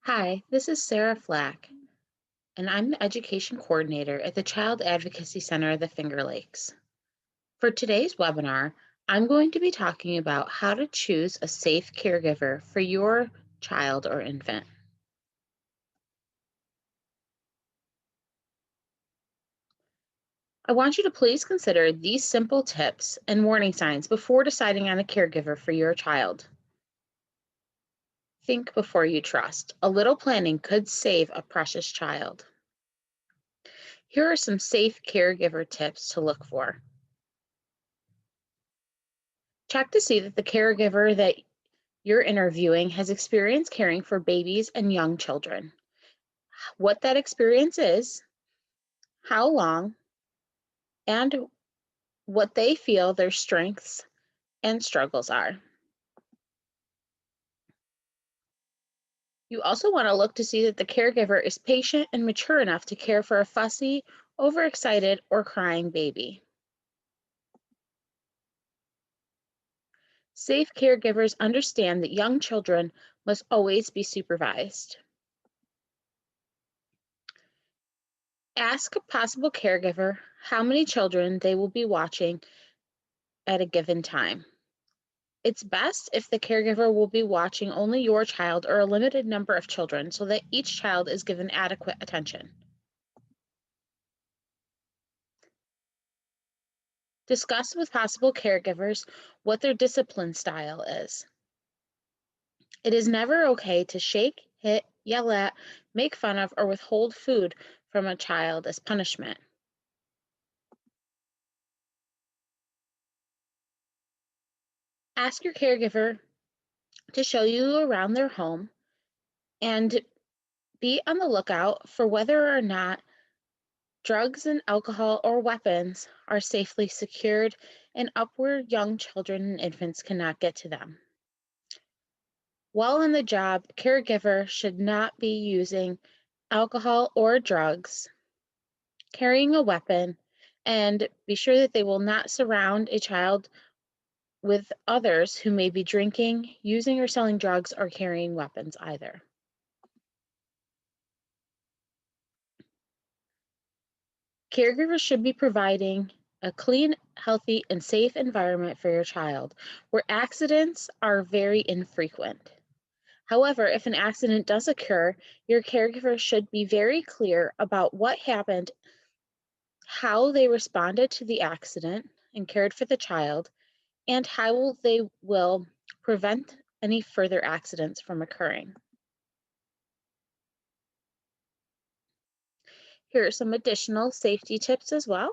Hi, this is Sarah Flack, and I'm the Education Coordinator at the Child Advocacy Center of the Finger Lakes. For today's webinar, I'm going to be talking about how to choose a safe caregiver for your child or infant. I want you to please consider these simple tips and warning signs before deciding on a caregiver for your child. Think before you trust. A little planning could save a precious child. Here are some safe caregiver tips to look for. Check to see that the caregiver that you're interviewing has experience caring for babies and young children. What that experience is, how long, and what they feel their strengths and struggles are. You also want to look to see that the caregiver is patient and mature enough to care for a fussy, overexcited, or crying baby. Safe caregivers understand that young children must always be supervised. Ask a possible caregiver how many children they will be watching at a given time. It's best if the caregiver will be watching only your child or a limited number of children so that each child is given adequate attention. Discuss with possible caregivers what their discipline style is. It is never okay to shake, hit, yell at, make fun of, or withhold food from a child as punishment. Ask your caregiver to show you around their home and be on the lookout for whether or not drugs and alcohol or weapons are safely secured and upward young children and infants cannot get to them. While on the job, caregiver should not be using alcohol or drugs, carrying a weapon, and be sure that they will not surround a child with others who may be drinking, using or selling drugs, or carrying weapons either. Caregivers should be providing a clean, healthy, and safe environment for your child where accidents are very infrequent. However, if an accident does occur, your caregiver should be very clear about what happened, how they responded to the accident and cared for the child, and how they will prevent any further accidents from occurring. Here are some additional safety tips as well.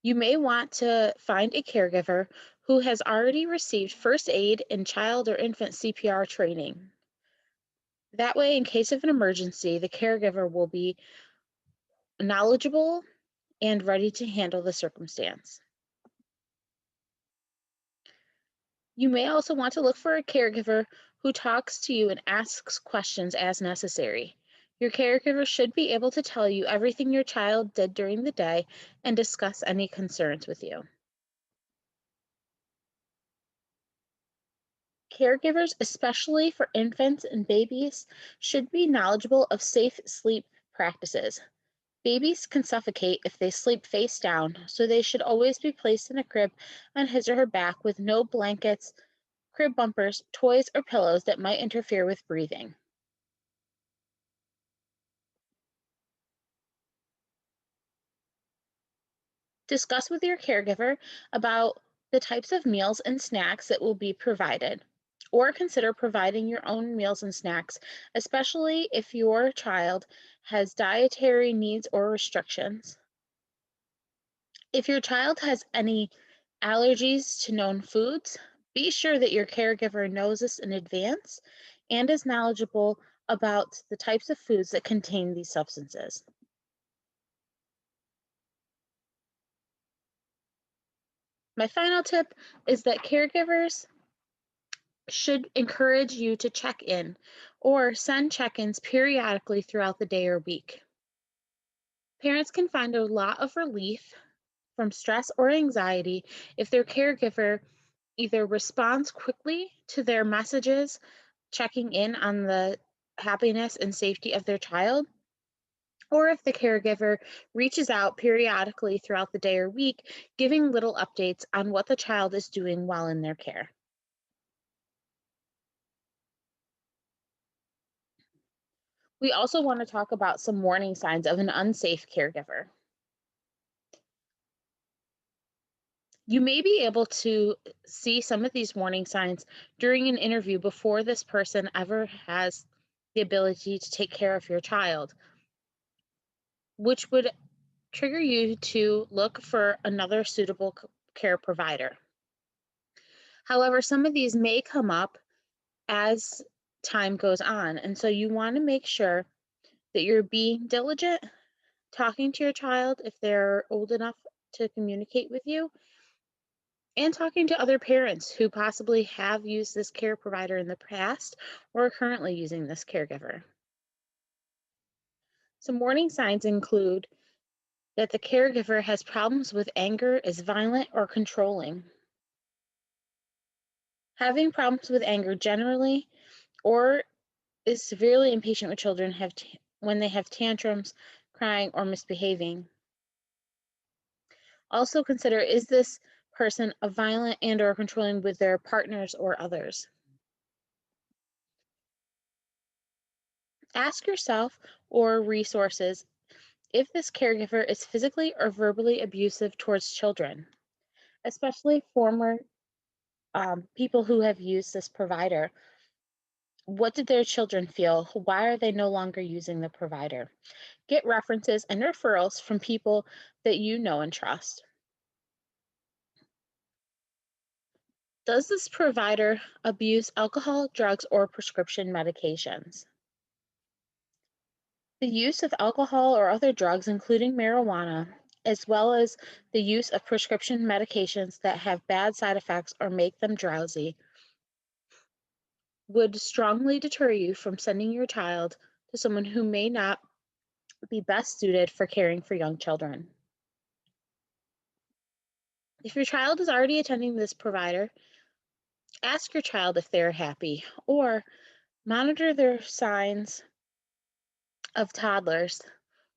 You may want to find a caregiver who has already received first aid and child or infant CPR training. That way, in case of an emergency, the caregiver will be knowledgeable and ready to handle the circumstance. You may also want to look for a caregiver who talks to you and asks questions as necessary. Your caregiver should be able to tell you everything your child did during the day and discuss any concerns with you. Caregivers, especially for infants and babies, should be knowledgeable of safe sleep practices. Babies can suffocate if they sleep face down, so they should always be placed in a crib on his or her back with no blankets, crib bumpers, toys, or pillows that might interfere with breathing. Discuss with your caregiver about the types of meals and snacks that will be provided, or consider providing your own meals and snacks, especially if your child has dietary needs or restrictions. If your child has any allergies to known foods, be sure that your caregiver knows this in advance and is knowledgeable about the types of foods that contain these substances. My final tip is that caregivers should encourage you to check in or send check ins periodically throughout the day or week. Parents can find a lot of relief from stress or anxiety if their caregiver either responds quickly to their messages checking in on the happiness and safety of their child, or if the caregiver reaches out periodically throughout the day or week, giving little updates on what the child is doing while in their care. We also want to talk about some warning signs of an unsafe caregiver. You may be able to see some of these warning signs during an interview before this person ever has the ability to take care of your child, which would trigger you to look for another suitable care provider. However, some of these may come up as time goes on, and so you want to make sure that you're being diligent, talking to your child if they're old enough to communicate with you, and talking to other parents who possibly have used this care provider in the past or are currently using this caregiver. Some warning signs include that the caregiver has problems with anger, is violent or controlling. Having problems with anger generally, or is severely impatient with children when they have tantrums, crying, or misbehaving. Also consider, is this person a violent and or controlling with their partners or others? Ask yourself or resources if this caregiver is physically or verbally abusive towards children, especially former people who have used this provider. What did their children feel? Why are they no longer using the provider? Get references and referrals from people that you know and trust. Does this provider abuse alcohol, drugs, or prescription medications? The use of alcohol or other drugs, including marijuana, as well as the use of prescription medications that have bad side effects or make them drowsy, would strongly deter you from sending your child to someone who may not be best suited for caring for young children. If your child is already attending this provider, ask your child if they're happy or monitor their signs of toddlers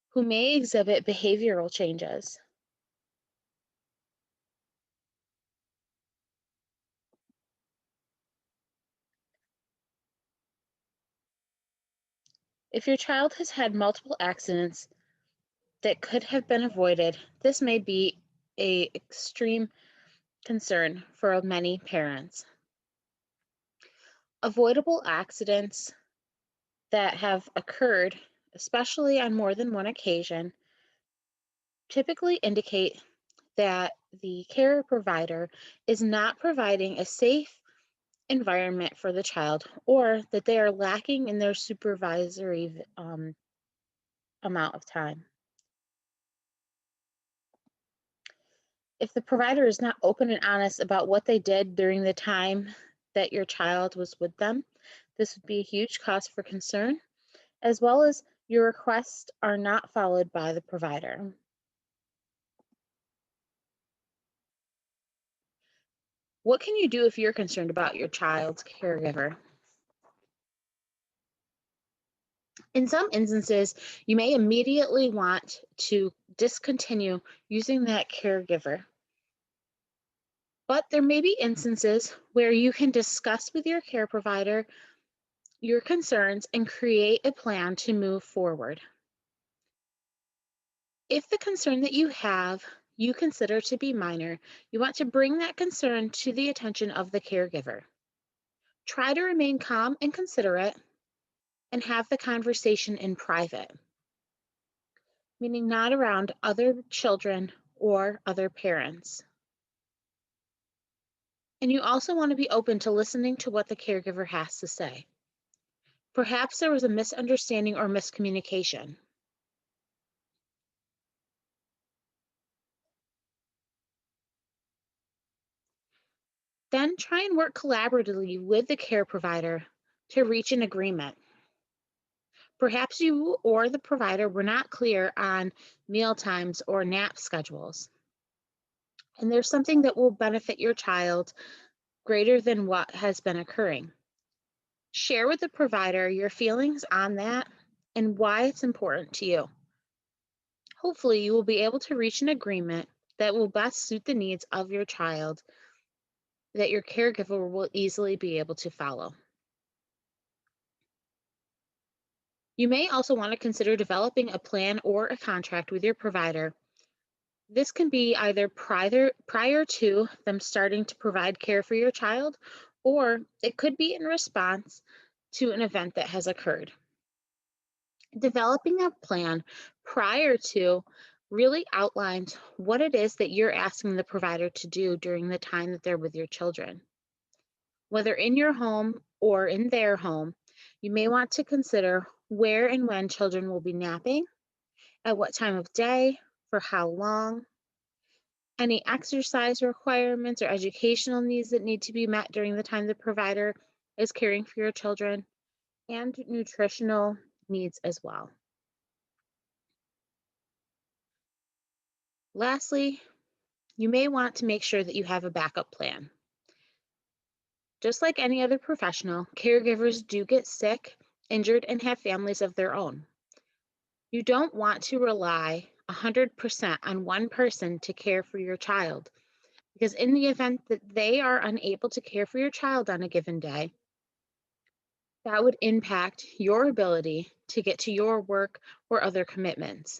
who may exhibit behavioral changes. If your child has had multiple accidents that could have been avoided, this may be an extreme concern for many parents. Avoidable accidents that have occurred, especially on more than one occasion, typically indicate that the care provider is not providing a safe environment for the child, or that they are lacking in their supervisory amount of time. If the provider is not open and honest about what they did during the time that your child was with them, this would be a huge cause for concern, as well as your requests are not followed by the provider. What can you do if you're concerned about your child's caregiver? In some instances, you may immediately want to discontinue using that caregiver. But there may be instances where you can discuss with your care provider your concerns and create a plan to move forward. If the concern that you have you consider to be minor, you want to bring that concern to the attention of the caregiver. Try to remain calm and considerate and have the conversation in private, meaning not around other children or other parents. And you also want to be open to listening to what the caregiver has to say. Perhaps there was a misunderstanding or miscommunication. Then try and work collaboratively with the care provider to reach an agreement. Perhaps you or the provider were not clear on meal times or nap schedules, and there's something that will benefit your child greater than what has been occurring. Share with the provider your feelings on that and why it's important to you. Hopefully, you will be able to reach an agreement that will best suit the needs of your child that your caregiver will easily be able to follow. You may also want to consider developing a plan or a contract with your provider. This can be either prior to them starting to provide care for your child, or it could be in response to an event that has occurred. Developing a plan prior to really outlines what it is that you're asking the provider to do during the time that they're with your children. Whether in your home or in their home, you may want to consider where and when children will be napping, at what time of day, for how long, any exercise requirements or educational needs that need to be met during the time the provider is caring for your children, and nutritional needs as well. Lastly, you may want to make sure that you have a backup plan. Just like any other professional, caregivers do get sick, injured, and have families of their own. You don't want to rely 100% on one person to care for your child, because in the event that they are unable to care for your child on a given day, that would impact your ability to get to your work or other commitments.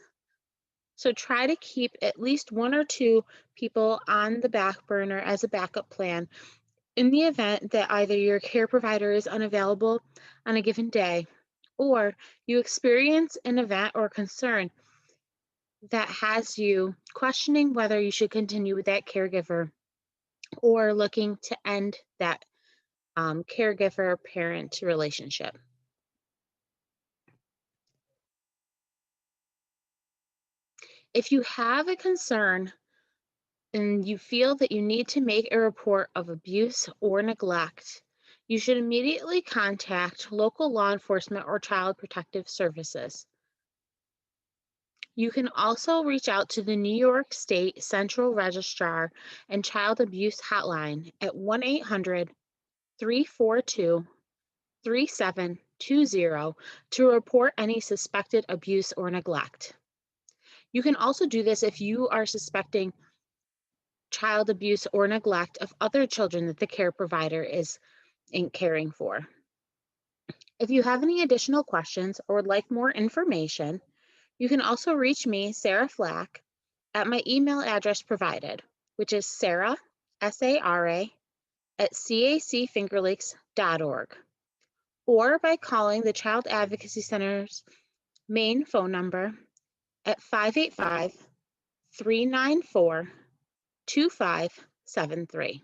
So try to keep at least one or two people on the back burner as a backup plan in the event that either your care provider is unavailable on a given day, or you experience an event or concern that has you questioning whether you should continue with that caregiver or looking to end that caregiver parent relationship. If you have a concern and you feel that you need to make a report of abuse or neglect, you should immediately contact local law enforcement or child protective services. You can also reach out to the New York State Central Registrar and Child Abuse Hotline at 1 800 342 3720 to report any suspected abuse or neglect. You can also do this if you are suspecting child abuse or neglect of other children that the care provider is caring for. If you have any additional questions or would like more information, you can also reach me, Sara Flack, at my email address provided, which is Sara, S-A-R-A, at cacfingerlakes.org, or by calling the Child Advocacy Center's main phone number at 585 394 2573.